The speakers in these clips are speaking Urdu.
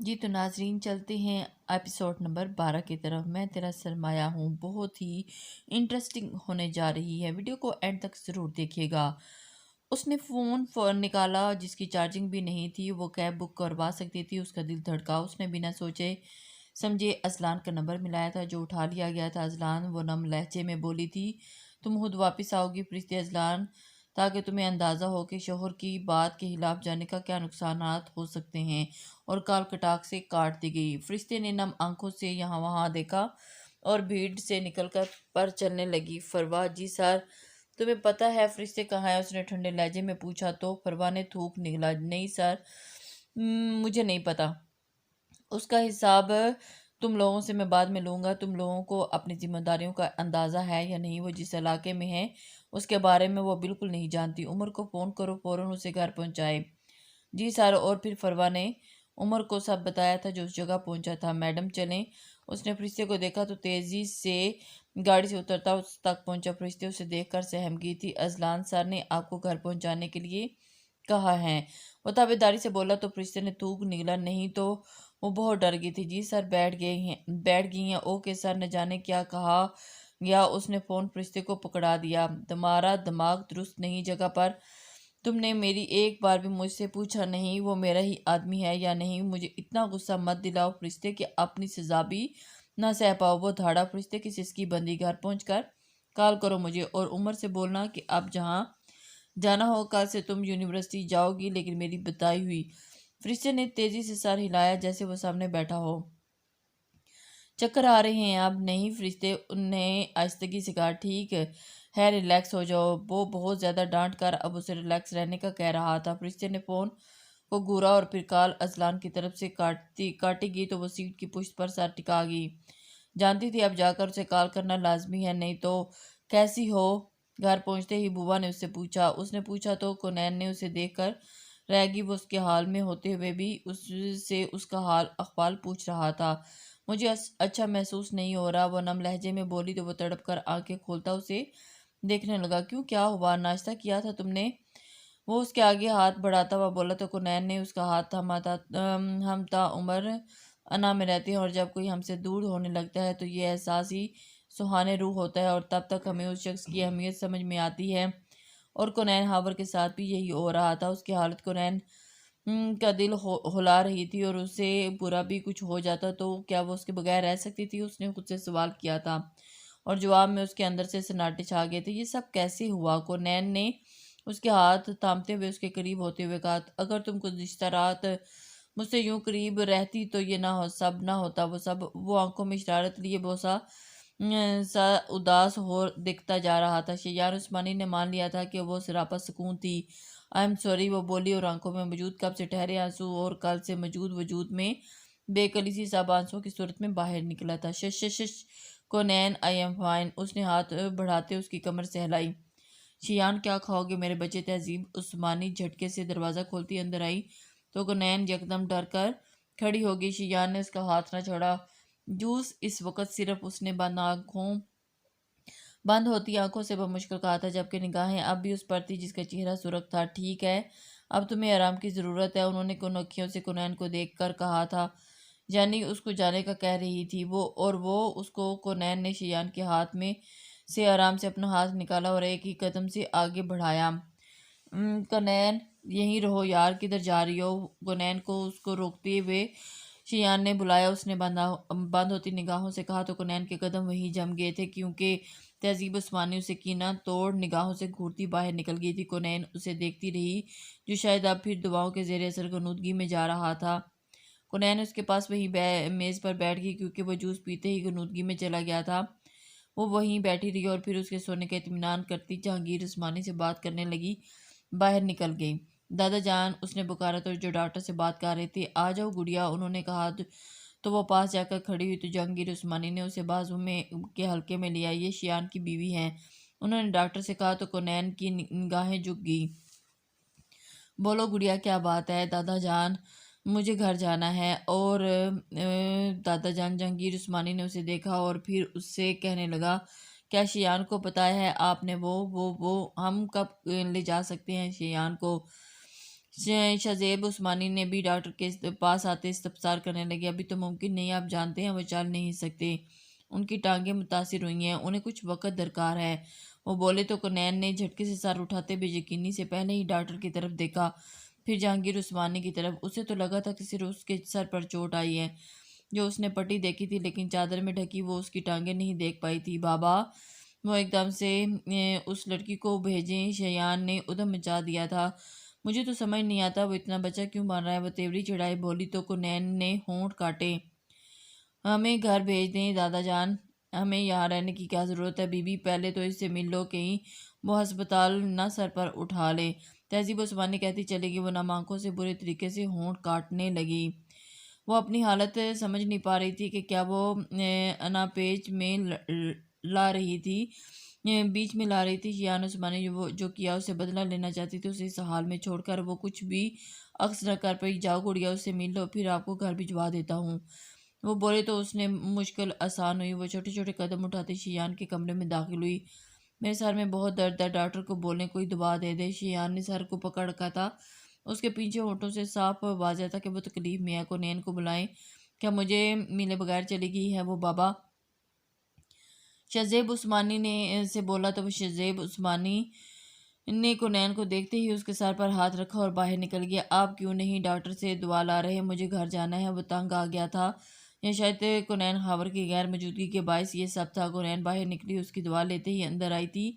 جی تو ناظرین چلتے ہیں ایپیسوڈ نمبر 12 کی طرف۔ میں تیرا سرمایہ ہوں بہت ہی انٹرسٹنگ ہونے جا رہی ہے، ویڈیو کو اینڈ تک ضرور دیکھیے گا۔ اس نے فون نکالا جس کی چارجنگ بھی نہیں تھی، وہ کیب بک کروا سکتی تھی۔ اس کا دل دھڑکا، اس نے بنا سوچے سمجھے اذلان کا نمبر ملایا تھا جو اٹھا لیا گیا تھا۔ اذلان وہ نم لہجے میں بولی تھی، تم خود واپس آؤ گی فرشتے اذلان، تاکہ تمہیں اندازہ ہو کہ شوہر کی بات کے خلاف جانے کا کیا نقصانات ہو سکتے ہیں، اور کال کٹاک سے کاٹ دی گئی۔ فرشتے نے نم آنکھوں سے یہاں وہاں دیکھا اور بھیڑ سے نکل کر پر چلنے لگی۔ فروا، جی سر، تمہیں پتہ ہے فرشتے کہاں ہیں؟ اس نے ٹھنڈے لہجے میں پوچھا تو فروا نے تھوک نکلا، نہیں سر، مجھے نہیں پتہ۔ اس کا حساب تم لوگوں سے میں بعد میں لوں گا۔ تم لوگوں کو اپنی ذمہ داریوں کا اندازہ ہے یا نہیں؟ وہ جس علاقے میں ہے اس کے بارے میں وہ بالکل نہیں جانتی۔ عمر کو فون کرو، فوراً اسے گھر پہنچائے۔ جی سر، اور پھر فروا نے عمر کو سب بتایا تھا جو اس جگہ پہنچا تھا۔ میڈم چلیں۔ اس نے فرشتے کو دیکھا تو تیزی سے گاڑی سے اترتا اس تک پہنچا۔ فرشتے اسے دیکھ کر سہم گئی تھی۔ اذلان سر نے آپ کو گھر پہنچانے کے لیے کہا ہے، وہ تابعداری سے بولا تو فرشتے نے تھوک نگلا، نہیں تو وہ بہت ڈر گئی تھی۔ جی سر، بیٹھ گئی ہیں۔ اوکے سر، نہ جانے کیا کہا گیا۔ اس نے فون فرشتے کو پکڑا دیا، تمہارا دماغ درست نہیں جگہ پر؟ تم نے میری ایک بار بھی مجھ سے پوچھا نہیں وہ میرا ہی آدمی ہے یا نہیں؟ مجھے اتنا غصہ مت دلاؤ فرشتے کہ اپنی سزا بھی نہ سہ پاؤ۔ وہ دھاڑا فرشتے کی سسکی بندی، گھر پہنچ کر کال کرو مجھے، اور عمر سے بولنا کہ اب جہاں جانا ہو کل سے تم یونیورسٹی جاؤ گی، لیکن میری بتائی ہوئی۔ فرشتے نے تیزی سے سر ہلایا جیسے وہ سامنے بیٹھا ہو۔ چکر آ رہے ہیں اب؟ نہیں فرشتے نے آہستگی سے کہا، ٹھیک ہے ریلیکس ہو جاؤ۔ وہ بہت زیادہ ڈانٹ کر اب اسے ریلیکس رہنے کا کہہ رہا تھا۔ فرشتے نے فون کو گھورا اور پھر کال اذلان کی طرف سے کاٹی گئی تو وہ سیٹ کی پشت پر سر ٹکا گئی۔ جانتی تھی اب جا کر اسے کال کرنا لازمی ہے، نہیں تو کیسی ہو؟ گھر پہنچتے ہی بوا نے اس سے پوچھا۔ اس نے پوچھا تو کونین نے اسے دیکھ کر رہ گئی۔ وہ اس کے حال میں ہوتے ہوئے بھی اس سے اس کا حال احوال پوچھ رہا تھا۔ مجھے اچھا محسوس نہیں ہو رہا، وہ نم لہجے میں بولی تو وہ تڑپ کر آنکھیں کھولتا اسے دیکھنے لگا۔ کیوں، کیا ہوا؟ ناشتہ کیا تھا تم نے؟ وہ اس کے آگے ہاتھ بڑھاتا ہوا بولا تو کونین نے اس کا ہاتھ تھاما تھا۔ ہم تا عمر انا میں رہتے ہیں اور جب کوئی ہم سے دور ہونے لگتا ہے تو یہ احساس ہی سہانے روح ہوتا ہے، اور تب تک ہمیں اس شخص کی اہمیت سمجھ میں آتی ہے۔ اور کونین ہاور کے ساتھ بھی یہی ہو رہا تھا۔ اس کی حالت کونین کا دل ہلا رہی تھی، اور اسے برا بھی کچھ ہو جاتا تو کیا وہ اس کے بغیر رہ سکتی تھی؟ اس نے خود سے سوال کیا تھا، اور جواب میں اس کے اندر سے سناٹے چھا گئے تھے۔ یہ سب کیسے ہوا؟ کونین نے اس کے ہاتھ تھامتے ہوئے اس کے قریب ہوتے ہوئے کہا، اگر تم گزشتہ رات مجھ سے یوں قریب رہتی تو یہ نہ ہوتا۔ وہ آنکھوں میں شرارت لیے بوسا سا اداس ہو دکھتا جا رہا تھا۔ شیان عثمانی نے مان لیا تھا کہ وہ سراپا سکون تھی۔ آئی ایم سوری، وہ بولی، اور آنکھوں میں موجود کب سے ٹھہرے آنسو اور کل سے موجود وجود میں بے کلیسی سب آنسوؤں کی صورت میں باہر نکلا تھا۔ شش شش شش کونین، آئی ایم فائن۔ اس نے ہاتھ بڑھاتے اس کی کمر سہلائی۔ شیان، کیا کھاؤ گے میرے بچے؟ تہذیب عثمانی جھٹکے سے دروازہ کھولتی اندر آئی تو کونین یکدم ڈر کر کھڑی ہو گئی۔ شیان نے اس کا ہاتھ نہ چھوڑا۔ جوس اس وقت صرف اس نے بند ہوتی آنکھوں سے بمشکل کہا تھا، جبکہ نگاہیں اب بھی اس پر تھی جس کا چہرہ سرخ تھا۔ ٹھیک ہے، اب تمہیں آرام کی ضرورت ہے، انہوں نے کونکھیوں سے کونین کو دیکھ کر کہا تھا، یعنی اس کو جانے کا کہہ رہی تھی وہ اس کو۔ کونین نے شیان کے ہاتھ میں سے آرام سے اپنا ہاتھ نکالا اور ایک ہی قدم سے آگے بڑھایا۔ کونین، یہیں رہو یار، کدھر جا رہی ہو؟ کونین کو اس کو روکتے ہوئے شیان نے بلایا۔ اس نے بند ہوتی نگاہوں سے کہا تو کونین کے قدم وہیں جم گئے تھے، کیونکہ تہذیب عثمانی اسے کینہ توڑ نگاہوں سے گھورتی باہر نکل گئی تھی۔ کونین اسے دیکھتی رہی جو شاید اب پھر دعاؤں کے زیر اثر غنودگی میں جا رہا تھا۔ کونین اس کے پاس وہیں میز پر بیٹھ گئی، کیونکہ وہ جوس پیتے ہی غنودگی میں چلا گیا تھا۔ وہ وہیں بیٹھی رہی اور پھر اس کے سونے کا اطمینان کرتی جہانگیر عثمانی سے بات کرنے لگی، باہر نکل گئی۔ دادا جان، اس نے پکارا تو جو ڈاکٹر سے بات کر رہے تھے، آ جاؤ گڑیا، انہوں نے کہا تو وہ پاس جا کر کھڑی ہوئی تو جہانگیر عثمانی نے اسے بازو کے حلقے میں لیا۔ یہ شیان کی بیوی ہیں، انہوں نے ڈاکٹر سے کہا تو کونین کی نگاہیں جھک گئی۔ بولو گڑیا، کیا بات ہے؟ دادا جان، مجھے گھر جانا ہے۔ اور دادا جان، جہانگیر عثمانی نے اسے دیکھا اور پھر اس سے کہنے لگا، کیا شیان کو بتایا ہے آپ نے؟ وہ ہم کب لے جا سکتے ہیں شیان کو؟ شہزیب عثمانی نے بھی ڈاکٹر کے پاس آتے استفسار کرنے لگے۔ ابھی تو ممکن نہیں، آپ جانتے ہیں وہ چل نہیں سکتے، ان کی ٹانگیں متاثر ہوئی ہیں، انہیں کچھ وقت درکار ہے، وہ بولے تو کنین نے جھٹکے سے سر اٹھاتے بے یقینی سے پہلے ہی ڈاکٹر کی طرف دیکھا، پھر جہانگیر عثمانی کی طرف۔ اسے تو لگا تھا کہ صرف اس کے سر پر چوٹ آئی ہے جو اس نے پٹی دیکھی تھی، لیکن چادر میں ڈھکی وہ اس کی ٹانگیں نہیں دیکھ پائی تھی۔ بابا، وہ ایک دم سے اس لڑکی کو بھیجیں، شیان نے ادھم مچا دیا تھا۔ مجھے تو سمجھ نہیں آتا وہ اتنا بچہ کیوں مار رہا ہے، وہ تیوری چڑھائی بولی تو کنین نے ہونٹ کاٹے۔ ہمیں گھر بھیج دیں دادا جان، ہمیں یہاں رہنے کی کیا ضرورت ہے؟ بی بی پہلے تو اس سے مل لو، کہیں وہ ہسپتال نہ سر پر اٹھا لے۔ تہذیب عثمانی کہتی چلے گی، وہ نم آنکھوں سے برے طریقے سے ہونٹ کاٹنے لگی۔ وہ اپنی حالت سمجھ نہیں پا رہی تھی کہ کیا وہ اناپیچ میں لا رہی تھی، بیچ میں لا رہی تھی۔ شیان عثمانی جو کیا اسے بدلہ لینا چاہتی تھی، اسے اس حال میں چھوڑ کر وہ کچھ بھی عکس نہ کر پئی۔ جاؤ گڑیا، اس سے مل لو، پھر آپ کو گھر بھجوا دیتا ہوں۔ وہ بولے تو اس نے مشکل آسان ہوئی۔ وہ چھوٹے چھوٹے قدم اٹھاتی شیان کے کمرے میں داخل ہوئی۔ میرے سر میں بہت درد ہے، ڈاکٹر کو بولیں کوئی دوا دے دے۔ شیان نے سر کو پکڑ رکھا تھا، اس کے پیچھے ہونٹوں سے صاف واضح تھا کہ وہ تکلیف میں ہے۔ کنین کو بلائیں، کیا مجھے ملے بغیر چلی گئی ہے وہ بابا؟ شہزیب عثمانی نے سے بولا تو وہ شہزیب عثمانی نے کنین کو دیکھتے ہی اس کے سر پر ہاتھ رکھا اور باہر نکل گیا۔ آپ کیوں نہیں ڈاکٹر سے دوا لا رہے؟ مجھے گھر جانا ہے۔ وہ تنگ آ گیا تھا، یا شاید کنین خاور کی غیر موجودگی کے باعث یہ سب تھا۔ کنین باہر نکلی، اس کی دوا لیتے ہی اندر آئی تھی۔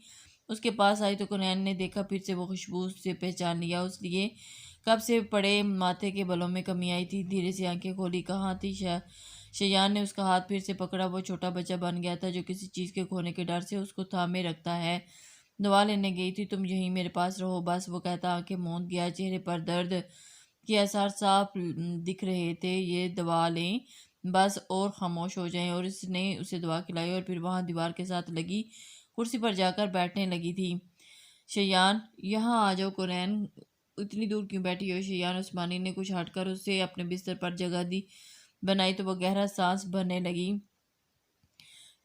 اس کے پاس آئی تو کنین نے دیکھا، پھر سے وہ خوشبو سے پہچان لیا، اس لیے کب سے پڑے ماتھے کے بلوں میں کمی آئی تھی۔ دھیرے سے آنکھیں کھولی، کہاں تھی؟ شیان نے اس کا ہاتھ پھر سے پکڑا۔ وہ چھوٹا بچہ بن گیا تھا جو کسی چیز کے کھونے کے ڈر سے اس کو تھامے رکھتا ہے۔ دوا لینے گئی تھی، تم یہیں میرے پاس رہو بس، وہ کہتا آنکھیں موند گیا۔ چہرے پر درد کے آثار صاف دکھ رہے تھے۔ یہ دوا لیں بس اور خاموش ہو جائیں۔ اور اس نے اسے دوا کھلائی اور پھر وہاں دیوار کے ساتھ لگی کرسی پر جا کر بیٹھنے لگی تھی۔ شیان، یہاں آ جاؤ۔ کنین، اتنی دور کیوں بیٹھی ہو؟ شیان عثمانی نے کچھ ہٹ کر اسے اپنے بستر پر جگہ بنائی تو وہ گہرا سانس بھرنے لگی۔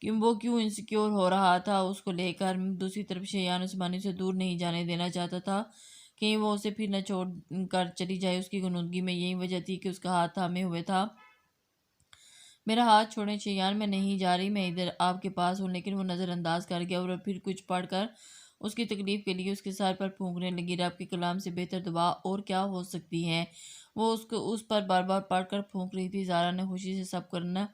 وہ کیوں انسیکیور ہو رہا تھا اس کو لے کر۔ دوسری طرف شیان عثمانی سے دور نہیں جانے دینا چاہتا تھا، کہیں وہ اسے پھر نہ چھوڑ کر چلی جائے۔ اس کی غنودگی میں یہی وجہ تھی کہ اس کا ہاتھ تھامے ہوئے تھا۔ میرا ہاتھ چھوڑیں شیان، میں نہیں جا رہی، میں ادھر آپ کے پاس ہوں۔ لیکن وہ نظر انداز کر گیا اور پھر کچھ پڑھ کر اس کی تکلیف کے لیے اس کے سر پر پھونکنے لگی۔ رب کے کلام سے بہتر دوا اور کیا ہو سکتی ہے؟ وہ اس پر بار بار پڑھ کر پھونک رہی تھی۔ زارا نے خوشی سے سب کرنا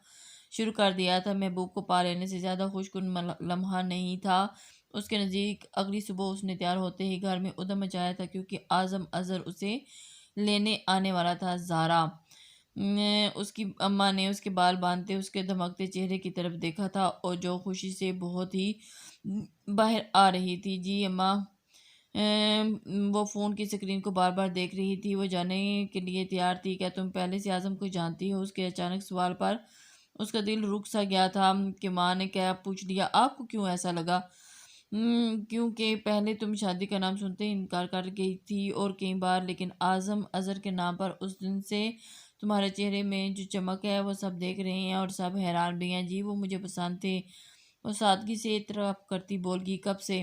شروع کر دیا تھا۔ محبوب کو پا لینے سے زیادہ خوش کن لمحہ نہیں تھا اس کے نزدیک۔ اگلی صبح اس نے تیار ہوتے ہی گھر میں ادھم مچایا تھا، کیونکہ اعظم اظہر اسے لینے آنے والا تھا۔ زارا، اس کی اماں نے اس کے بال باندھتے اس کے دھمکتے چہرے کی طرف دیکھا تھا، اور جو خوشی سے بہت ہی باہر آ رہی تھی۔ جی اماں۔ وہ فون کی سکرین کو بار بار دیکھ رہی تھی۔ وہ جانے کے لیے تیار تھی۔ کیا تم پہلے سے اعظم کو جانتی ہو؟ اس کے اچانک سوال پر اس کا دل رک سا گیا تھا کہ ماں نے کیا پوچھ لیا۔ آپ کو کیوں ایسا لگا؟ کیونکہ پہلے تم شادی کا نام سنتے ہی انکار کر گئی تھی، اور کئی بار، لیکن اعظم اظہر کے نام پر اس دن سے تمہارے چہرے میں جو چمک ہے وہ سب دیکھ رہے ہیں اور سب حیران بھی ہیں۔ جی وہ مجھے پسند تھے، وہ سادگی سے اعتراف کرتی بول گئی۔ کب سے؟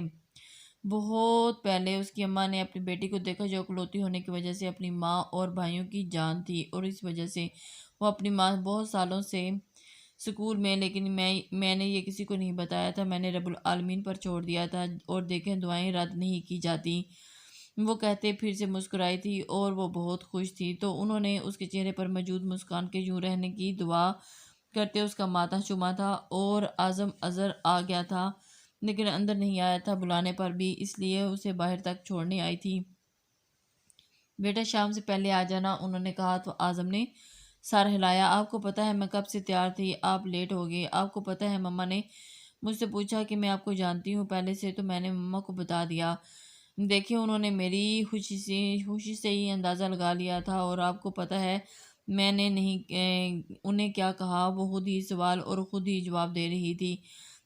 بہت پہلے۔ اس کی اماں نے اپنی بیٹی کو دیکھا جو اکلوتی ہونے کی وجہ سے اپنی ماں اور بھائیوں کی جان تھی، اور اس وجہ سے وہ اپنی ماں بہت سالوں سے سکول میں، لیکن میں نے یہ کسی کو نہیں بتایا تھا، میں نے رب العالمین پر چھوڑ دیا تھا۔ اور دیکھیں دعائیں رد نہیں کی جاتی، وہ کہتے پھر سے مسکرائی تھی، اور وہ بہت خوش تھی۔ تو انہوں نے اس کے چہرے پر موجود مسکان کے یوں رہنے کی دعا کرتے اس کا ماتھا چوما تھا، اور اعظم اظہر آ گیا تھا لیکن اندر نہیں آیا تھا بلانے پر بھی، اس لیے اسے باہر تک چھوڑنے آئی تھی۔ بیٹا شام سے پہلے آ جانا، انہوں نے کہا تو اعظم نے سر ہلایا۔ آپ کو پتہ ہے میں کب سے تیار تھی، آپ لیٹ ہو گئے۔ آپ کو پتہ ہے مما نے مجھ سے پوچھا کہ میں آپ کو جانتی ہوں پہلے سے، تو میں نے مما کو بتا دیا۔ دیکھیں انہوں نے میری خوشی سے ہی اندازہ لگا لیا تھا، اور آپ کو پتہ ہے میں نے نہیں انہیں کیا کہا، وہ خود ہی سوال اور خود ہی جواب دے رہی تھی۔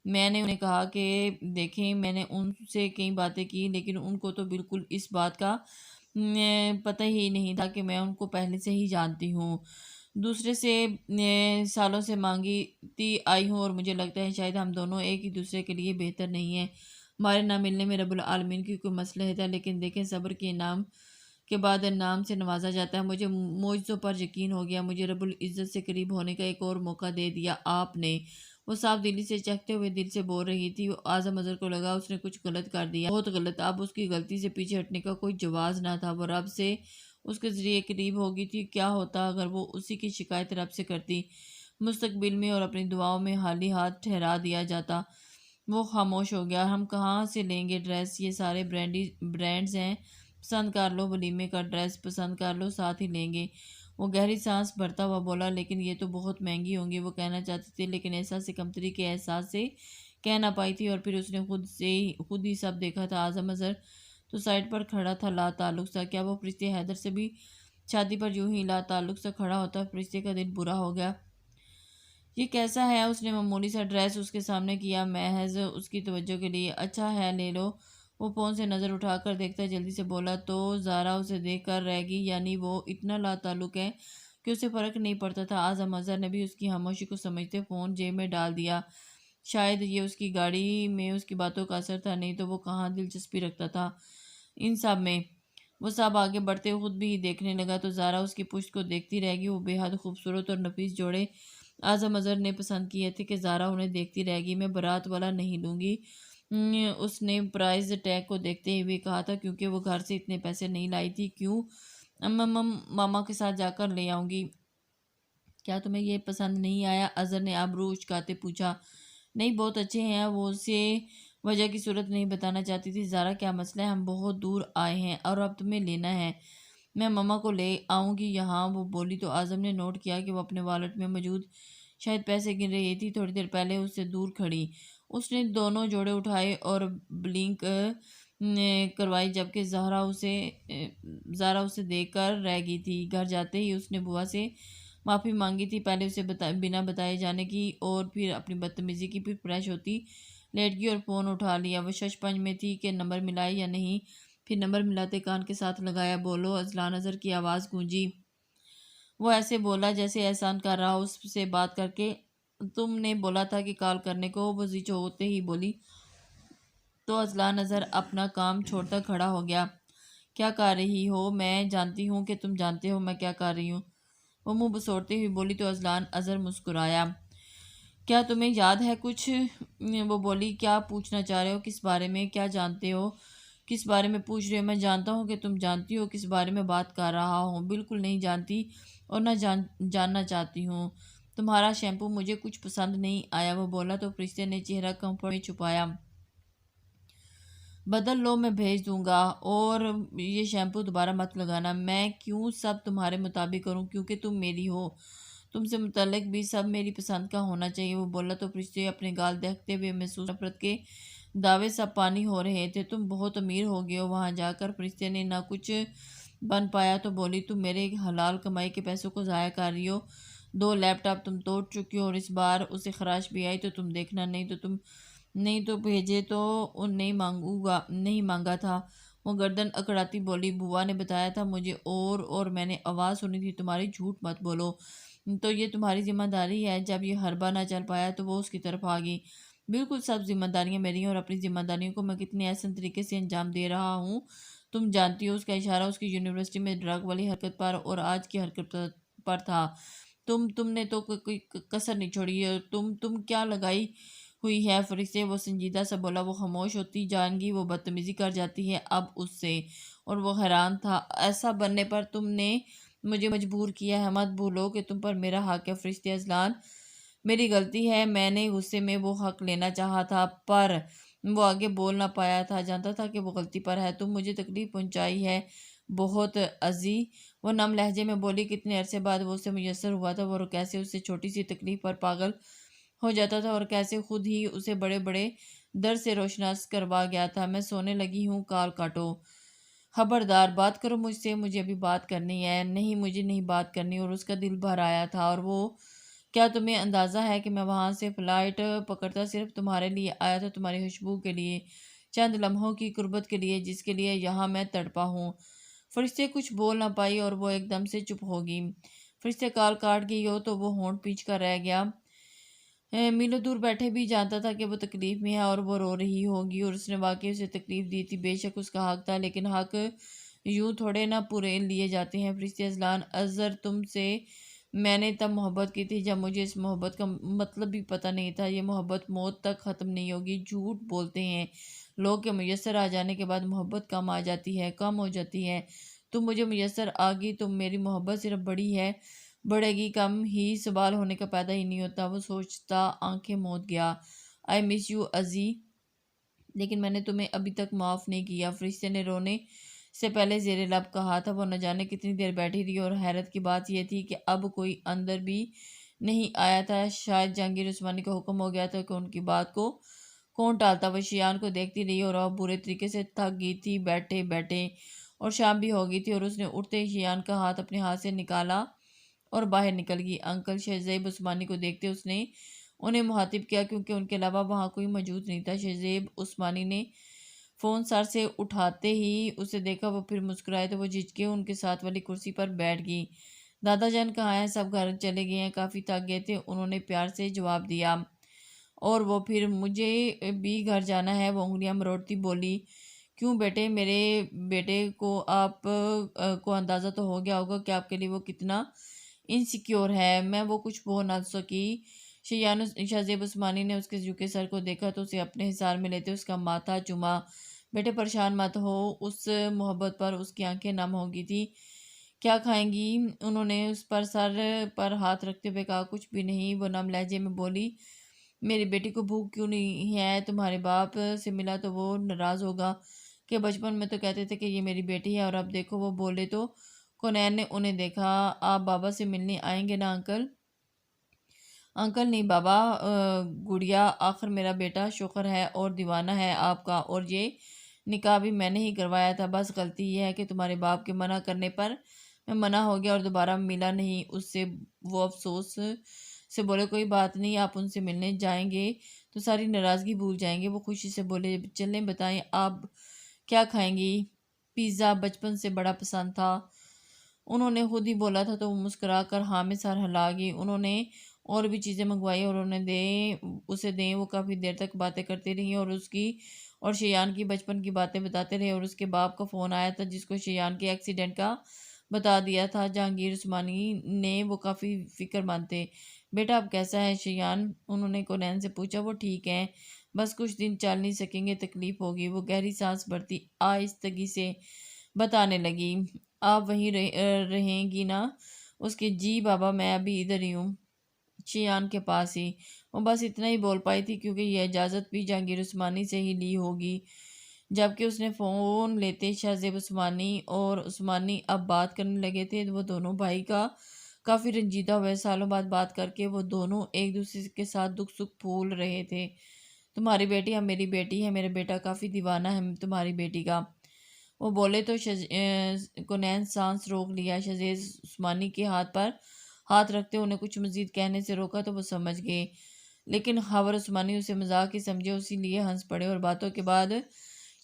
میں نے انہیں کہا کہ دیکھیں میں نے ان سے کئی باتیں کی، لیکن ان کو تو بالکل اس بات کا پتہ ہی نہیں تھا کہ میں ان کو پہلے سے ہی جانتی ہوں، دوسرے سے سالوں سے مانگتی آئی ہوں، اور مجھے لگتا ہے شاید ہم دونوں ایک ہی دوسرے کے لیے بہتر نہیں ہیں۔ ہمارے نہ ملنے میں رب العالمین کی کوئی مصلحت ہے، لیکن دیکھیں صبر کے انعام کے بعد انعام سے نوازا جاتا ہے۔ مجھے معجزوں پر یقین ہو گیا، مجھے رب العزت سے قریب ہونے کا ایک اور موقع دے دیا آپ نے۔ وہ صاف دلی سے چکھتے ہوئے دل سے بول رہی تھی۔ اعظم اظہر کو لگا اس نے کچھ غلط کر دیا، بہت غلط۔ اب اس کی غلطی سے پیچھے ہٹنے کا کوئی جواز نہ تھا۔ وہ رب سے اس کے ذریعے قریب ہو گئی تھی۔ کیا ہوتا اگر وہ اسی کی شکایت رب سے کرتی مستقبل میں اور اپنی دعاؤں میں خالی ہاتھ ٹھہرا دیا جاتا؟ وہ خاموش ہو گیا۔ ہم کہاں سے لیں گے ڈریس؟ یہ سارے برانڈز ہیں، پسند کر لو، ولیمے کا ڈریس پسند کر لو، ساتھ ہی لیں گے۔ وہ گہری سانس بھرتا ہوا بولا، لیکن یہ تو بہت مہنگی ہوں گی۔ وہ کہنا چاہتی تھی لیکن احساس کمتری کے احساس سے کہہ نہ پائی تھی، اور پھر اس نے خود ہی سب دیکھا تھا۔ اعظم اظہر تو سائڈ پر کھڑا تھا، لا تعلق سا۔ کیا وہ فرشتے حیدر سے بھی شادی پر یوں ہی لا تعلق سا کھڑا ہوتا؟ فرشتے کا دل برا ہو گیا۔ یہ کیسا ہے؟ اس نے معمولی سا ڈریس اس کے سامنے کیا، محض اس کی توجہ کے لیے۔ اچھا ہے، لے لو۔ وہ فون سے نظر اٹھا کر دیکھتا جلدی سے بولا، تو زارا اسے دیکھ کر رہ گئی، یعنی وہ اتنا لا تعلق ہے کہ اسے فرق نہیں پڑتا تھا۔ اعظم اظہر نے بھی اس کی خاموشی کو سمجھتے فون جیب میں ڈال دیا۔ شاید یہ اس کی گاڑی میں اس کی باتوں کا اثر تھا، نہیں تو وہ کہاں دلچسپی رکھتا تھا ان سب میں۔ وہ سب آگے بڑھتے خود بھی دیکھنے لگا تو زارا اس کی پشت کو دیکھتی رہ گئی۔ وہ بے حد خوبصورت اور نفیس جوڑے اعظم اظہر نے پسند کیے تھے کہ زارا انہیں دیکھتی رہ گئی۔ میں بارات والا نہیں لوں گی، اس نے پرائز ٹیگ کو دیکھتے ہوئے کہا تھا، کیونکہ وہ گھر سے اتنے پیسے نہیں لائی تھی۔ کیوں؟ ماما کے ساتھ جا کر لے آؤں گی۔ کیا تمہیں یہ پسند نہیں آیا؟ اظہر نے ابرو اچکاتے پوچھا۔ نہیں، بہت اچھے ہیں۔ وہ اسے وجہ کی صورت نہیں بتانا چاہتی تھی۔ زارا، کیا مسئلہ ہے؟ ہم بہت دور آئے ہیں اور اب تمہیں لینا ہے۔ میں ماما کو لے آؤں گی یہاں، وہ بولی تو اعظم نے نوٹ کیا کہ وہ اپنے والٹ میں موجود شاید پیسے گن رہی تھی۔ تھوڑی دیر پہلے اس سے دور کھڑی اس نے دونوں جوڑے اٹھائے اور بلنک کروائی، جبکہ زارا اسے دیکھ کر رہ گئی تھی۔ گھر جاتے ہی اس نے بوا سے معافی مانگی تھی، پہلے اسے بنا بتائے جانے کی، اور پھر اپنی بدتمیزی کی۔ پھر فریش ہوتی لیٹ گئی اور فون اٹھا لیا۔ وہ شش پنج میں تھی کہ نمبر ملائے یا نہیں، پھر نمبر ملاتے کان کے ساتھ لگایا۔ بولو، اذلان اظہر کی آواز گونجی۔ وہ ایسے بولا جیسے احسان کر رہا ہو اس سے بات کر کے۔ تم نے بولا تھا کہ کال کرنے کو، وہ زی ہوتے ہی بولی تو اذلان اظہر اپنا کام چھوڑتا کھڑا ہو گیا۔ کیا کر رہی ہو؟ میں جانتی ہوں کہ تم جانتے ہو میں کیا کر رہی ہوں، وہ منہ بسوڑتے ہوئی بولی تو اذلان اظہر مسکرایا۔ کیا تمہیں یاد ہے کچھ؟ وہ بولی، کیا پوچھنا چاہ رہے ہو؟ کس بارے میں؟ کیا جانتے ہو؟ کس بارے میں پوچھ رہے ہو؟ میں جانتا ہوں کہ تم جانتی ہو کس بارے میں بات کر رہا ہوں۔ بالکل نہیں جانتی اور نہ جاننا چاہتی ہوں۔ تمہارا شیمپو مجھے کچھ پسند نہیں آیا، وہ بولا تو فرشتے نے چہرہ کمفرٹ میں چھپایا۔ بدل لو، میں بھیج دوں گا، اور یہ شیمپو دوبارہ مت لگانا۔ میں کیوں سب تمہارے مطابق کروں؟ کیونکہ تم میری ہو، تم سے متعلق بھی سب میری پسند کا ہونا چاہیے، وہ بولا تو فرشتے اپنے گال دیکھتے ہوئے محسوس نفرت کے دعوے سب پانی ہو رہے تھے۔ تم بہت امیر ہو گئے ہو وہاں جا کر۔ فرشتے نے نہ کچھ بن پایا تو بولی، تم میرے حلال کمائی کے پیسوں کو ضائع کر رہی ہو۔ 2 لیپ ٹاپ تم توڑ چکی ہو، اور اس بار اسے خراش بھی آئی تو تم دیکھنا، نہیں تو بھیجے تو نہیں مانگا تھا۔ وہ گردن اکڑاتی بولی، بوا نے بتایا تھا مجھے، اور میں نے آواز سنی تھی تمہاری۔ جھوٹ مت بولو۔ تو یہ تمہاری ذمہ داری ہے؟ جب یہ حربہ نہ چل پایا تو وہ اس کی طرف آ گئی۔ بالکل، سب ذمہ داریاں میری ہیں، اور اپنی ذمہ داریوں کو میں کتنے احسن طریقے سے انجام دے رہا ہوں تم جانتی ہو۔ اس کا اشارہ اس کی یونیورسٹی میں ڈرگ والی حرکت پر اور آج کی حرکت پر تھا۔ تم نے تو کوئی کسر نہیں چھوڑی، تم کیا لگائی ہوئی ہے؟ فرشتے، وہ سنجیدہ سا بولا۔ وہ خاموش ہوتی جان گی، وہ بدتمیزی کر جاتی ہے اب اس سے، اور وہ حیران تھا ایسا بننے پر۔ تم نے مجھے مجبور کیا ہے، مت بھولو کہ تم پر میرا حق ہے۔ فرشتے، اذلان میری غلطی ہے، میں نے غصے میں وہ حق لینا چاہا تھا، پر وہ آگے بول نہ پایا تھا، جانتا تھا کہ وہ غلطی پر ہے۔ تم مجھے تکلیف پہنچائی ہے بہت عزیز، وہ نم لہجے میں بولی۔ کتنے عرصے بعد وہ اسے میسر ہوا تھا، اور کیسے اس سے چھوٹی سی تکلیف پر پاگل ہو جاتا تھا، اور کیسے خود ہی اسے بڑے بڑے درد سے روشناس کروا گیا تھا۔ میں سونے لگی ہوں، کال کاٹو۔ خبردار، بات کرو مجھ سے، مجھے ابھی بات کرنی ہے۔ نہیں، مجھے نہیں بات کرنی، اور اس کا دل بھر آیا تھا۔ اور وہ، کیا تمہیں اندازہ ہے کہ میں وہاں سے فلائٹ پکڑتا صرف تمہارے لیے آیا تھا، تمہاری خوشبو کے لیے، چند لمحوں کی قربت کے لیے، جس کے لیے یہاں میں تڑپا ہوں۔ فرشتے کچھ بول نہ پائی اور وہ ایک دم سے چپ ہو گئی۔ فرشتے کال کاٹ گئی ہو تو وہ ہونٹ پیچھ کر رہ گیا۔ میلوں دور بیٹھے بھی جانتا تھا کہ وہ تکلیف میں ہے اور وہ رو رہی ہوگی، اور اس نے واقعی اسے تکلیف دی تھی۔ بے شک اس کا حق تھا، لیکن حق یوں تھوڑے نہ پورے لیے جاتے ہیں۔ فرشتے اذلان: اظہر، تم سے میں نے تب محبت کی تھی جب مجھے اس محبت کا مطلب بھی پتہ نہیں تھا۔ یہ محبت موت تک ختم نہیں ہوگی۔ جھوٹ بولتے ہیں لوگ کہ میسر آ جانے کے بعد محبت کم آ جاتی ہے، کم ہو جاتی ہے۔ تم مجھے میسر آ گئی تو میری محبت صرف بڑی ہے، بڑھے گی، کم ہی سوال ہونے کا پیدا ہی نہیں ہوتا۔ وہ سوچتا آنکھیں موت گیا، آئی مس یو ازی، لیکن میں نے تمہیں ابھی تک معاف نہیں کیا۔ فرشتے نے رونے سے پہلے زیر لب کہا تھا۔ وہ نہ جانے کتنی دیر بیٹھی رہی اور حیرت کی بات یہ تھی کہ اب کوئی اندر بھی نہیں آیا تھا۔ شاید جہانگیر عثمانی کا حکم ہو گیا تھا کہ ان کی بات کو کون ٹالتا۔ وہ شیان کو دیکھتی رہی اور اب برے طریقے سے تھک گئی تھی بیٹھے بیٹھے، اور شام بھی ہو گئی تھی، اور اس نے اٹھتے ہی شیان کا ہاتھ اپنے ہاتھ سے نکالا اور باہر نکل گئی۔ انکل شہزیب عثمانی کو دیکھتے اس نے انہیں مخاطب کیا کیونکہ ان کے علاوہ وہاں کوئی موجود نہیں تھا۔ شہزیب عثمانی نے فون سر سے اٹھاتے ہی اسے دیکھا، وہ پھر مسکرائے تو وہ جھجکے ان کے ساتھ والی کرسی پر بیٹھ گئی۔ دادا جان کہاں ہیں؟ سب گھر چلے گئے ہیں، کافی تھک گئے تھے، انہوں نے پیار سے جواب دیا۔ اور وہ پھر مجھے بھی گھر جانا ہے، وہ انگلیاں مروڑتی بولی۔ کیوں بیٹے؟ میرے بیٹے کو آپ کو اندازہ تو ہو گیا ہوگا کہ آپ کے لیے وہ کتنا انسیکیور ہے۔ میں وہ کچھ بول نہ سکی۔ شہزیب عثمانی نے اس کے جھکے سر کو دیکھا تو اسے اپنے حصار میں لیتے اس کا ماتھا چوما۔ بیٹے پریشان مت ہو۔ اس محبت پر اس کی آنکھیں نم ہو گئی تھی۔ کیا کھائیں گی؟ انہوں نے اس پر سر پر ہاتھ رکھتے ہوئے کہا۔ کچھ بھی نہیں، وہ نم لہجے میں بولی۔ میری بیٹی کو بھوک کیوں نہیں ہے؟ تمہارے باپ سے ملا تو وہ ناراض ہوگا کہ بچپن میں تو کہتے تھے کہ یہ میری بیٹی ہے، اور اب دیکھو وہ بولے تو۔ کونین نے انہیں دیکھا۔ آپ بابا سے ملنے آئیں گے نا انکل؟ انکل نہیں بابا، گڑیا، آخر میرا بیٹا شوخر ہے اور دیوانہ ہے آپ کا، اور یہ نکاح بھی میں نے ہی کروایا تھا۔ بس غلطی یہ ہے کہ تمہارے باپ کے منع کرنے پر میں منع ہو گیا اور دوبارہ ملا نہیں اس سے۔ وہ افسوس سے بولے۔ کوئی بات نہیں، آپ ان سے ملنے جائیں گے تو ساری ناراضگی بھول جائیں گے۔ وہ خوشی سے بولے۔ چلیں، بتائیں آپ کیا کھائیں گی؟ پیزا بچپن سے بڑا پسند تھا، انہوں نے خود ہی بولا تھا، تو وہ مسکرا کر ہاں میں سر ہلا گئی۔ انہوں نے اور بھی چیزیں منگوائی اور اسے دیں۔ وہ کافی دیر تک باتیں کرتی رہی اور اس کی اور شیان کی بچپن کی باتیں بتاتے رہے، اور اس کے باپ کا فون آیا تھا جس کو شیان کے ایکسیڈنٹ کا بتا دیا تھا جہانگیر عثمانی نے۔ وہ کافی فکر مند تھے۔ بیٹا اب کیسا ہے شیان؟ انہوں نے کونین سے پوچھا۔ وہ ٹھیک ہیں، بس کچھ دن چل نہیں سکیں گے، تکلیف ہوگی۔ وہ گہری سانس بھرتی آہستگی سے بتانے لگی۔ آپ وہیں رہیں گی نا؟ اس کے جی بابا، میں ابھی ادھر ہی ہوں، شیان کے پاس ہی۔ وہ بس اتنا ہی بول پائی تھی کیونکہ یہ اجازت بھی جہانگیر عثمانی سے ہی لی ہوگی۔ جبکہ اس نے فون لیتے شہزیب عثمانی اور عثمانی اب بات کرنے لگے تھے۔ وہ دونوں بھائی کا کافی رنجیدہ ہوئے، سالوں بعد بات کر کے وہ دونوں ایک دوسرے کے ساتھ دکھ سکھ پھول رہے تھے۔ تمہاری بیٹی اب میری بیٹی ہے، میرا بیٹا کافی دیوانہ ہے تمہاری بیٹی کا۔ وہ بولے تو کونین سانس روک لیا۔ شہزیب عثمانی کے ہاتھ پر ہاتھ رکھتے انہیں کچھ مزید کہنے سے روکا تو وہ سمجھ گئے، لیکن خاور عثمانی اسے مذاق ہی سمجھے، اسی لیے ہنس پڑے، اور باتوں کے بعد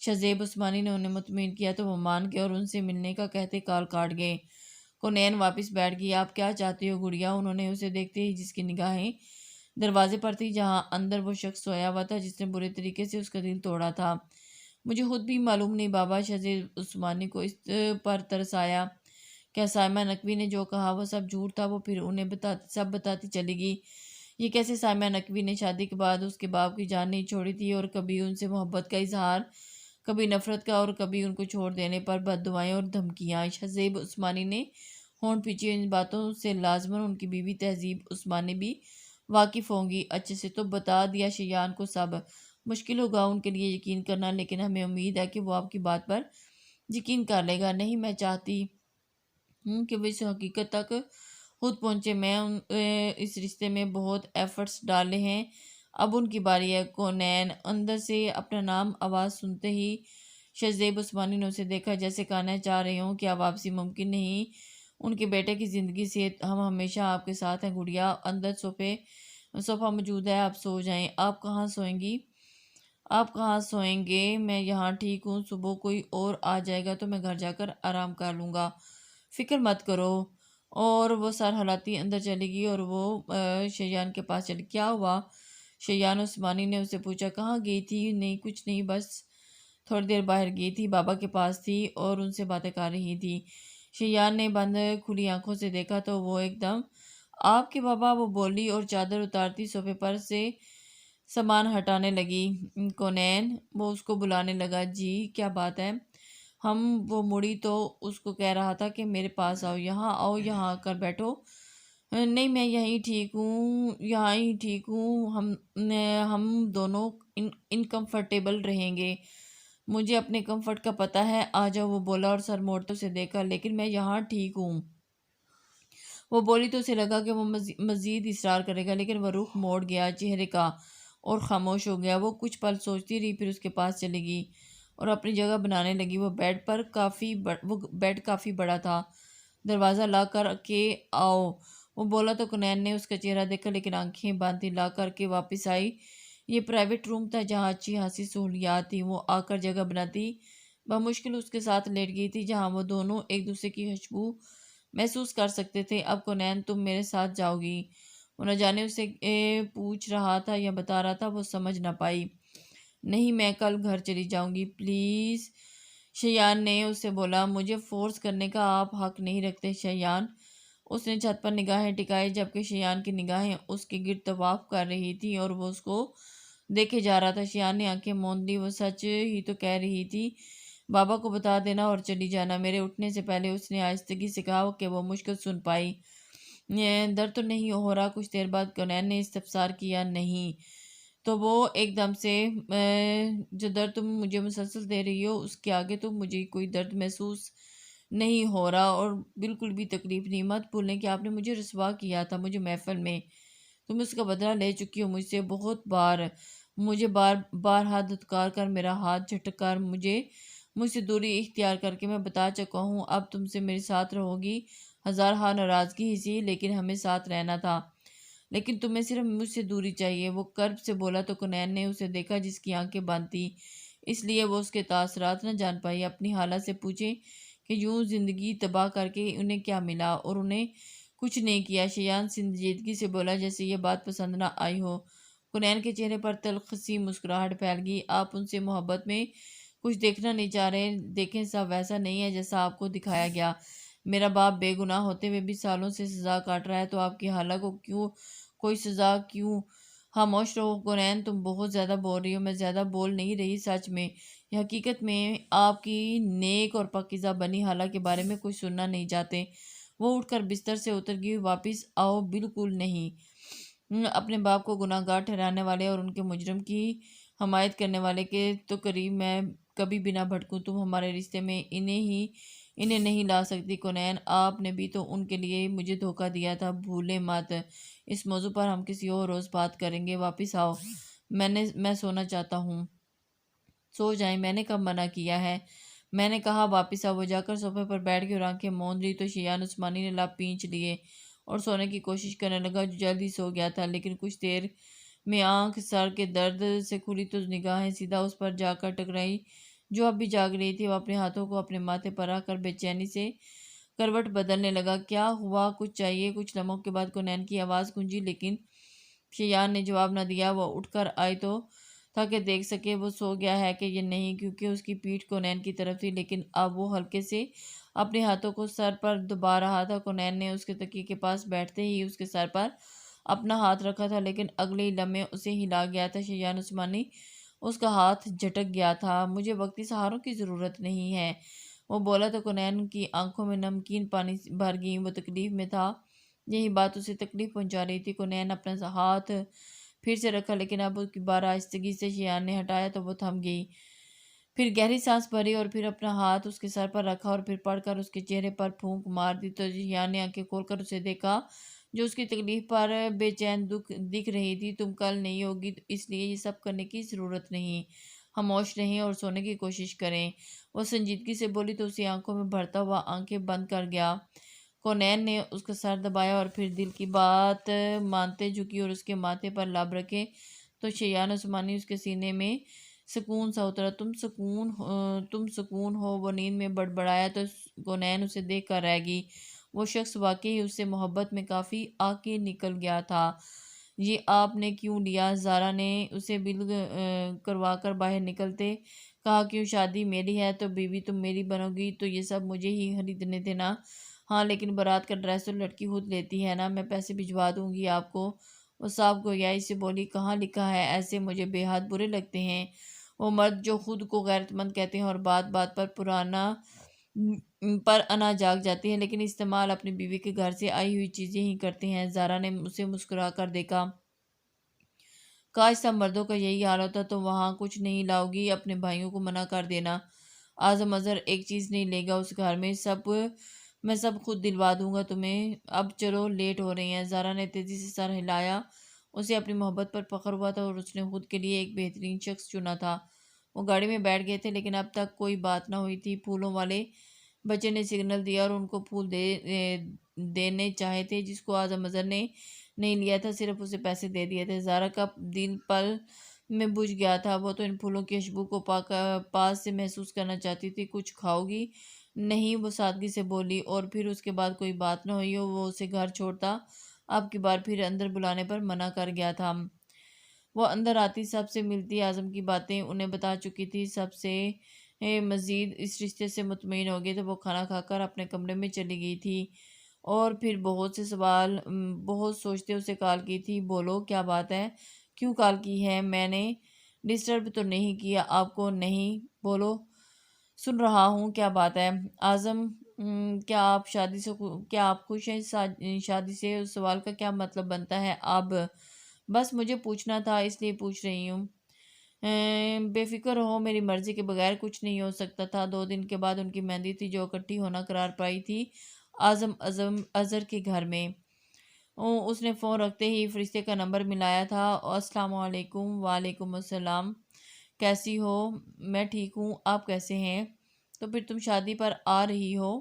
شہزیب عثمانی نے انہیں مطمئن کیا تو وہ مان گئے اور ان سے ملنے کا کہتے کال کاٹ گئے۔ کونین واپس بیٹھ گئی۔ آپ کیا چاہتی ہو گڑیا؟ انہوں نے اسے دیکھتے ہی جس کی نگاہیں دروازے پر تھی جہاں اندر وہ شخص سویا ہوا تھا جس نے برے طریقے سے اس کا دل توڑا تھا۔ مجھے خود بھی معلوم نہیں بابا۔ شہزیب عثمانی کو اس پر ترس آیا۔ کیا سائمہ نقوی نے جو کہا وہ سب جھوٹ تھا؟ وہ پھر انہیں سب بتاتی چلی گئی۔ یہ کیسے؟ سائمہ نقوی نے شادی کے بعد اس کے باپ کی جان نہیں چھوڑی تھی، اور کبھی ان سے محبت کا اظہار، کبھی نفرت کا، اور کبھی ان کو چھوڑ دینے پر بد دعائیں اور دھمکیاں۔ شہزیب عثمانی نے ہونٹ پیچھے۔ ان باتوں سے لازماً ان کی بیوی تہذیب عثمانی بھی واقف ہوں گی۔ اچھے سے تو بتا دیا شیان کو سب۔ مشکل ہوگا ان کے لیے یقین کرنا، لیکن ہمیں امید ہے کہ وہ آپ کی بات پر یقین کر لے گا۔ نہیں، میں چاہتی ہوں کہ وہ اس حقیقت تک خود پہنچے۔ میں اس رشتے میں بہت ایفرٹس ڈالے ہیں، اب ان کی باری ہے۔ کونین اندر سے اپنا نام آواز سنتے ہی شہزیب عثمانی نے اسے دیکھا، جیسے کہنا چاہ رہے ہوں کہ اب واپسی ممکن نہیں ان کے بیٹے کی زندگی سے۔ ہم ہمیشہ آپ کے ساتھ ہیں گڑیا، اندر صوفہ موجود ہے، آپ سو جائیں۔ آپ کہاں سوئیں گی؟ آپ کہاں سوئیں گے؟ میں یہاں ٹھیک ہوں، صبح کوئی اور آ جائے گا تو میں گھر جا کر آرام کر لوں گا، فکر مت کرو۔ اور وہ سر ہلاتی اندر چلی گئی اور وہ شیان کے پاس چلی۔ کیا ہوا؟ شیان عثمانی نے اسے پوچھا۔ کہاں گئی تھی؟ نہیں کچھ نہیں، بس تھوڑی دیر باہر گئی تھی، بابا کے پاس تھی اور ان سے باتیں کر رہی تھی۔ شیان نے بند کھلی آنکھوں سے دیکھا تو وہ ایک دم آپ کے بابا، وہ بولی اور چادر اتارتی صوفے پر سے سامان ہٹانے لگی۔ کونین، وہ اس کو بلانے لگا۔ جی کیا بات ہے؟ وہ مڑی تو اس کو کہہ رہا تھا کہ میرے پاس آؤ، یہاں آؤ، یہاں آ کر بیٹھو۔ نہیں میں یہیں ٹھیک ہوں، یہاں ہی ٹھیک ہوں، ہم دونوں انکمفرٹیبل رہیں گے، مجھے اپنے کمفرٹ کا پتہ ہے، آ جاؤ، وہ بولا اور سر موڑتے اسے دیکھا۔ لیکن میں یہاں ٹھیک ہوں، وہ بولی تو اسے لگا کہ وہ مزید اصرار کرے گا، لیکن وہ رخ موڑ گیا چہرے کا اور خاموش ہو گیا۔ وہ کچھ پل سوچتی رہی، پھر اس کے پاس چلی گئی اور اپنی جگہ بنانے لگی۔ وہ بیڈ کافی بڑا تھا۔ دروازہ لا کر کے آؤ، وہ بولا تو کنین نے اس کا چہرہ دیکھا، لیکن آنکھیں باندھی لا کر کے واپس آئی۔ یہ پرائیویٹ روم تھا جہاں اچھی خاصی سہولیات تھیں۔ وہ آ کر جگہ بناتی بمشکل اس کے ساتھ لیٹ گئی تھی، جہاں وہ دونوں ایک دوسرے کی خوشبو محسوس کر سکتے تھے۔ اب کونین تم میرے ساتھ جاؤ گی؟ وہ نہ جانے اسے پوچھ رہا تھا یا بتا رہا تھا، وہ سمجھ نہ پائی۔ نہیں میں کل گھر چلی جاؤں گی پلیز، شیان نے اس سے بولا۔ مجھے فورس کرنے کا آپ حق نہیں رکھتے شیان۔ اس نے چھت پر نگاہیں ٹکائی، جبکہ شیان کی نگاہیں اس کے گرد طواف کر رہی تھی اور وہ اس کو دیکھے جا رہا تھا۔ شیان نے آنکھیں موند لی، وہ سچ ہی تو کہہ رہی تھی، بابا کو بتا دینا اور چلی جانا۔ میرے اٹھنے سے پہلے اس نے آہستگی سے کہا کہ وہ مشکل سن پائی۔ درد تو نہیں ہو رہا؟ کچھ دیر بعد کونین نے استفسار کیا۔ نہیں تو وہ ایک دم سے، جو درد تم مجھے مسلسل دے رہی ہو اس کے آگے تو مجھے کوئی درد محسوس نہیں ہو رہا، اور بالکل بھی تکلیف نہیں۔ مت بھولیں کہ آپ نے مجھے رسوا کیا تھا، مجھے محفل میں تم اس کا بدلہ لے چکی ہو مجھ سے بہت بار، مجھے بار ہاتھ دھتکار کر، میرا ہاتھ جھٹک کر، مجھ سے دوری اختیار کر کے۔ میں بتا چکا ہوں، اب تم سے میرے ساتھ رہو گی، ہزار ہاں ناراضگی ہی سی، لیکن ہمیں ساتھ رہنا تھا، لیکن تمہیں صرف مجھ سے دوری چاہیے، وہ کرب سے بولا تو کونین نے اسے دیکھا جس کی آنکھیں بند تھیں، اس لیے وہ اس کے تاثرات نہ جان پائی۔ اپنی خالہ سے پوچھیں کہ یوں زندگی تباہ کر کے انہیں کیا ملا، اور انہیں کچھ نہیں کیا۔ شیان سنجیدگی سے بولا جیسے یہ بات پسند نہ آئی ہو۔ کونین کے چہرے پر تلخ سی مسکراہٹ پھیل گئی۔ آپ ان سے محبت میں کچھ دیکھنا نہیں چاہ رہے؟ دیکھیں سب ویسا نہیں ہے جیسا آپ کو دکھایا گیا۔ میرا باپ بے گناہ ہوتے ہوئے بھی سالوں سے سزا کاٹ رہا ہے، تو آپ کی خالہ کو کیوں کوئی سزا کیوں؟ خاموش رہو کونین، تم بہت زیادہ بول رہی ہو۔ میں زیادہ بول نہیں رہی، سچ میں یا حقیقت میں آپ کی نیک اور پاکیزہ بنی خالہ کے بارے میں کچھ سننا نہیں چاہتے۔ وہ اٹھ کر بستر سے اتر گئی۔ واپس آؤ، بالکل نہیں، اپنے باپ کو گناہ گار ٹھہرانے والے اور ان کے مجرم کی حمایت کرنے والے کے تو قریب میں کبھی بھی نہ بھٹکوں۔ تم ہمارے رشتے میں انہیں نہیں لا سکتی کونین، آپ نے بھی تو ان کے لیے مجھے دھوکہ دیا تھا، بھولیں مت۔ اس موضوع پر ہم کسی اور روز بات کریں گے، واپس آؤ، میں سونا چاہتا ہوں۔ سو جائیں، میں نے کب منع کیا ہے؟ میں نے کہا واپس آؤ۔ وہ جا کر صوفے پر بیٹھ گئی اور آنکھیں موند لی تو شیان عثمانی نے لب پینچ لیے اور سونے کی کوشش کرنے لگا، جو جلدی سو گیا تھا، لیکن کچھ دیر میں آنکھ سر کے درد سے کھلی تو نگاہیں سیدھا اس پر جا کر ٹکرائی جو اب بھی جاگ رہی تھی۔ وہ اپنے ہاتھوں کو اپنے ماتھے پر رکھ کر بے چینی سے کروٹ بدلنے لگا۔ کیا ہوا؟ کچھ چاہیے؟ کچھ لمحوں کے بعد کونین کی آواز گونجی، لیکن شیان نے جواب نہ دیا۔ وہ اٹھ کر آئی تو تاکہ دیکھ سکے وہ سو گیا ہے کہ یہ نہیں، کیونکہ اس کی پیٹھ کونین کی طرف تھی، لیکن اب وہ ہلکے سے اپنے ہاتھوں کو سر پر دبا رہا تھا۔ کونین نے اس کے تکیے کے پاس بیٹھتے ہی اس کے سر پر اپنا ہاتھ رکھا تھا، لیکن اگلے ہی لمحے اسے ہلا گیا تھا۔ شیان عثمانی، اس کا ہاتھ جھٹک گیا تھا۔ مجھے وقتی سہاروں کی ضرورت نہیں ہے، وہ بولا تو کونین کی آنکھوں میں نمکین پانی بھر گئی۔ وہ تکلیف میں تھا، یہی بات اسے تکلیف پہنچا رہی تھی۔ کونین نے اپنا ہاتھ پھر سے رکھا، لیکن اب اس کی بار آہستگی سے شیان نے ہٹایا تو وہ تھم گئی۔ پھر گہری سانس بھری اور پھر اپنا ہاتھ اس کے سر پر رکھا اور پھر پڑھ کر اس کے چہرے پر پھونک مار دی تو شیان نے آنکھیں کھول کر اسے دیکھا، جو اس کی تکلیف پر بے چین دکھ رہی تھی۔ تم کل نہیں ہوگی، اس لیے یہ سب کرنے کی ضرورت نہیں، خاموش رہیں اور سونے کی کوشش کریں، وہ سنجیدگی سے بولی تو اسی آنکھوں میں بھرتا ہوا آنکھیں بند کر گیا۔ کونین نے اس کا سر دبایا اور پھر دل کی بات مانتے جھکی اور اس کے ماتھے پر لب رکھے تو شیان عثمانی اس کے سینے میں سکون سا اترا۔ تم سکون ہو، وہ نیند میں بڑبڑایا تو کونین اسے دیکھ کر رہ گئی۔ وہ شخص واقعی اس سے محبت میں کافی آگے نکل گیا تھا۔ یہ آپ نے کیوں لیا؟ زارا نے اسے بل کروا کر باہر نکلتے کہا کیوں، شادی میری ہے تو بیوی تم میری بنو گی تو یہ سب مجھے ہی خریدنے دینا۔ ہاں لیکن بارات کا ڈریس تو لڑکی خود لیتی ہے نا، میں پیسے بھجوا دوں گی آپ کو۔ وہ صاحب گویائی سے بولی، کہاں لکھا ہے ایسے، مجھے بے حد برے لگتے ہیں وہ مرد جو خود کو غیرت مند کہتے ہیں اور بات بات پر پر انا جاگ جاتی ہیں، لیکن استعمال اپنی بیوی کے گھر سے آئی ہوئی چیزیں ہی کرتے ہیں۔ زارا نے اسے مسکرا کر دیکھا، کاش سب مردوں کا یہی حال ہوتا تو وہاں کچھ نہیں لاؤ گی، اپنے بھائیوں کو منع کر دینا۔ اعظم اظہر ایک چیز نہیں لے گا اس گھر میں، میں سب خود دلوا دوں گا تمہیں، اب چلو لیٹ ہو رہی ہیں۔ زارا نے تیزی سے سر ہلایا، اسے اپنی محبت پر فخر ہوا تھا اور اس نے خود کے لیے ایک بہترین شخص چنا تھا۔ وہ گاڑی میں بیٹھ گئے تھے لیکن اب تک کوئی بات نہ ہوئی تھی۔ پھولوں والے بچے نے سگنل دیا اور ان کو پھول دینے چاہے تھے، جس کو اعظم اظہر نے نہیں لیا تھا، صرف اسے پیسے دے دیے تھے۔ زارا کا دل پل میں بجھ گیا تھا، وہ تو ان پھولوں کی خوشبو کو پاس سے محسوس کرنا چاہتی تھی۔ کچھ کھاؤ گی؟ نہیں، وہ سادگی سے بولی، اور پھر اس کے بعد کوئی بات نہ ہوئی اور وہ اسے گھر چھوڑتا اب کی بار پھر اندر بلانے پر منع کر گیا تھا۔ وہ اندر آتی، سب سے ملتی، اعظم کی باتیں انہیں بتا چکی تھی، سب سے مزید اس رشتے سے مطمئن ہو گئے تو وہ کھانا کھا کر اپنے کمرے میں چلی گئی تھی اور پھر بہت سے سوال بہت سوچتے اسے کال کی تھی۔ بولو کیا بات ہے، کیوں کال کی ہے؟ میں نے ڈسٹرب تو نہیں کیا آپ کو؟ نہیں، بولو، سن رہا ہوں، کیا بات ہے؟ اعظم، کیا آپ خوش ہیں شادی سے؟ اس سوال کا کیا مطلب بنتا ہے اب؟ بس مجھے پوچھنا تھا اس لیے پوچھ رہی ہوں۔ بے فکر رہو، میری مرضی کے بغیر کچھ نہیں ہو سکتا تھا۔ 2 دن کے بعد ان کی مہندی تھی جو اکٹھی ہونا قرار پائی تھی اعظم اظہر کے گھر میں۔ اس نے فون رکھتے ہی فرشتے کا نمبر ملایا تھا۔ السلام علیکم۔ وعلیکم السلام، کیسی ہو؟ میں ٹھیک ہوں، آپ کیسے ہیں؟ تو پھر تم شادی پر آ رہی ہو؟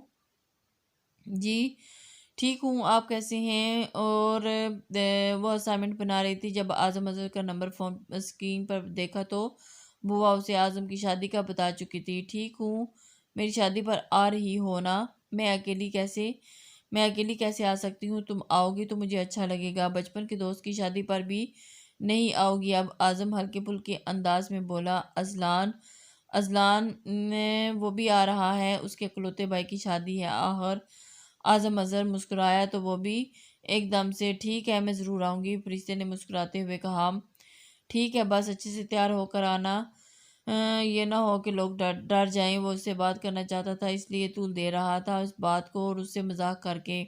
جی ٹھیک ہوں، آپ کیسے ہیں؟ اور وہ اسائنمنٹ بنا رہی تھی جب اعظم اظہر کا نمبر فون اسکرین پر دیکھا تو بوا اسے اعظم کی شادی کا بتا چکی تھی۔ ٹھیک ہوں، میری شادی پر آ رہی ہو نا؟ میں اکیلی کیسے آ سکتی ہوں؟ تم آؤ گی تو مجھے اچھا لگے گا۔ بچپن کے دوست کی شادی پر بھی نہیں آؤ گی؟ اب اعظم ہلکے پھلکے انداز میں بولا۔ اذلان وہ بھی آ رہا ہے، اس کے اکلوتے بھائی کی شادی ہے۔ آخر اعظم اظہر مسکرایا تو وہ بھی ایک دم سے، ٹھیک ہے میں ضرور آؤں گی۔ فرشتے نے مسکراتے ہوئے کہا، ٹھیک ہے، بس اچھے سے تیار ہو کر آنا، یہ نہ ہو کہ لوگ ڈر جائیں۔ وہ اس سے بات کرنا چاہتا تھا اس لیے طول دے رہا تھا اس بات کو اور اس سے مذاق کر کے،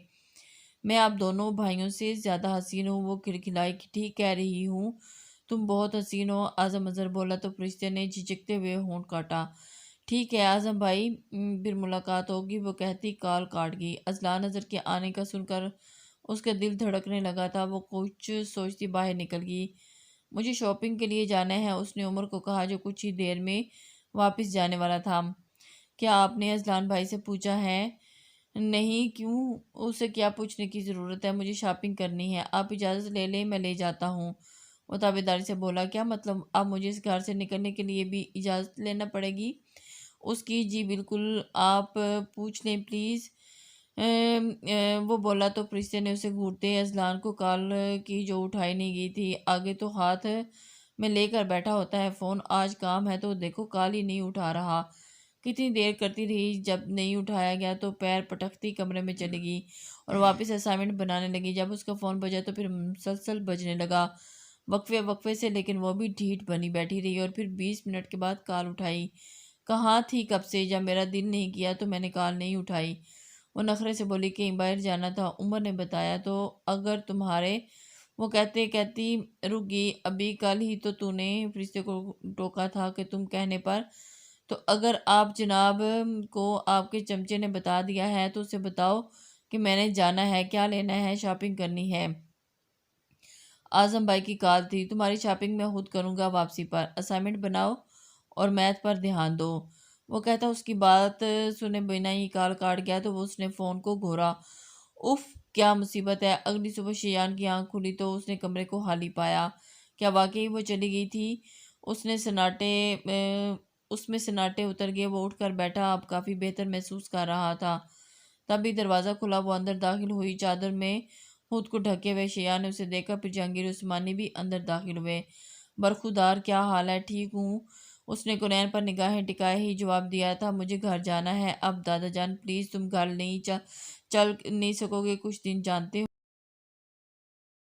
میں آپ دونوں بھائیوں سے زیادہ حسین ہوں۔ وہ کھلکھلائی، ٹھیک کہہ رہی ہوں، تم بہت حسین ہو۔ اعظم اظہر بولا تو فرشتے نے جھجکتے ہوئے ہونٹ کاٹا۔ ٹھیک ہے اعظم بھائی، پھر ملاقات ہوگی، وہ کہتی کال کاٹ گئی۔ اذلان اظہر کے آنے کا سن کر اس کا دل دھڑکنے لگا تھا، وہ کچھ سوچتی باہر نکل گئی۔ مجھے شاپنگ کے لیے جانا ہے، اس نے عمر کو کہا جو کچھ ہی دیر میں واپس جانے والا تھا۔ کیا آپ نے اذلان بھائی سے پوچھا ہے؟ نہیں، کیوں؟ اسے کیا پوچھنے کی ضرورت ہے، مجھے شاپنگ کرنی ہے۔ آپ اجازت لے لیں، میں لے جاتا ہوں۔ وہ تابعداری سے بولا، کیا مطلب؟ اب مجھے اس گھر سے نکلنے کے لیے بھی اجازت لینا پڑے گی اس کی؟ جی بالکل، آپ پوچھ لیں پلیز۔ وہ بولا تو فرشتے نے اسے گھورتے اذلان کو کال کی جو اٹھائی نہیں گئی تھی۔ آگے تو ہاتھ میں لے کر بیٹھا ہوتا ہے فون، آج کام ہے تو دیکھو کال ہی نہیں اٹھا رہا۔ کتنی دیر کرتی رہی، جب نہیں اٹھایا گیا تو پیر پٹکتی کمرے میں چلی گئی اور واپس اسائنمنٹ بنانے لگی۔ جب اس کا فون بجا تو پھر مسلسل بجنے لگا، وقفے سے، لیکن وہ بھی ڈھیٹ بنی بیٹھی رہی اور پھر 20 منٹ کے بعد کال اٹھائی۔ کہاں تھی کب سے؟ جب میرا دل نہیں کیا تو میں نے کال نہیں اٹھائی۔ وہ نخرے سے بولی، کہیں باہر جانا تھا، عمر نے بتایا تو اگر تمہارے، وہ کہتی رک گئی، ابھی کل ہی تو نے فرشتے کو ٹوکا تھا کہ تم کہنے پر، تو اگر آپ جناب کو آپ کے چمچے نے بتا دیا ہے تو اسے بتاؤ کہ میں نے جانا ہے، کیا لینا ہے، شاپنگ کرنی ہے۔ اعظم بھائی کی کال تھی، تمہاری شاپنگ میں خود کروں گا واپسی پر، اسائنمنٹ بناؤ اور میتھ پر دھیان دو۔ وہ کہتا اس کی بات سنے بنا ہی کال کاٹ گیا تو وہ اس نے فون کو گھورا۔ اف، کیا مصیبت ہے! اگلی صبح شیان کی آنکھ کھلی تو اس نے کمرے کو خالی پایا۔ کیا واقعی وہ چلی گئی تھی؟ اس میں سناٹے اتر گئے، وہ اٹھ کر بیٹھا، اب کافی بہتر محسوس کر رہا تھا۔ تبھی دروازہ کھلا، وہ اندر داخل ہوئی، چادر میں خود کو ڈھکے ہوئے شیان نے اسے دیکھا، پھر جہانگیر عثمانی بھی اندر داخل ہوئے۔ برخودار، کیا حال ہے؟ ٹھیک ہوں، اس نے قرین پر نگاہیں ٹکائے ہی جواب دیا تھا، مجھے گھر جانا ہے اب۔ دادا جان پلیز تم گھر نہیں چل نہیں سکو گے کچھ دن، جانتے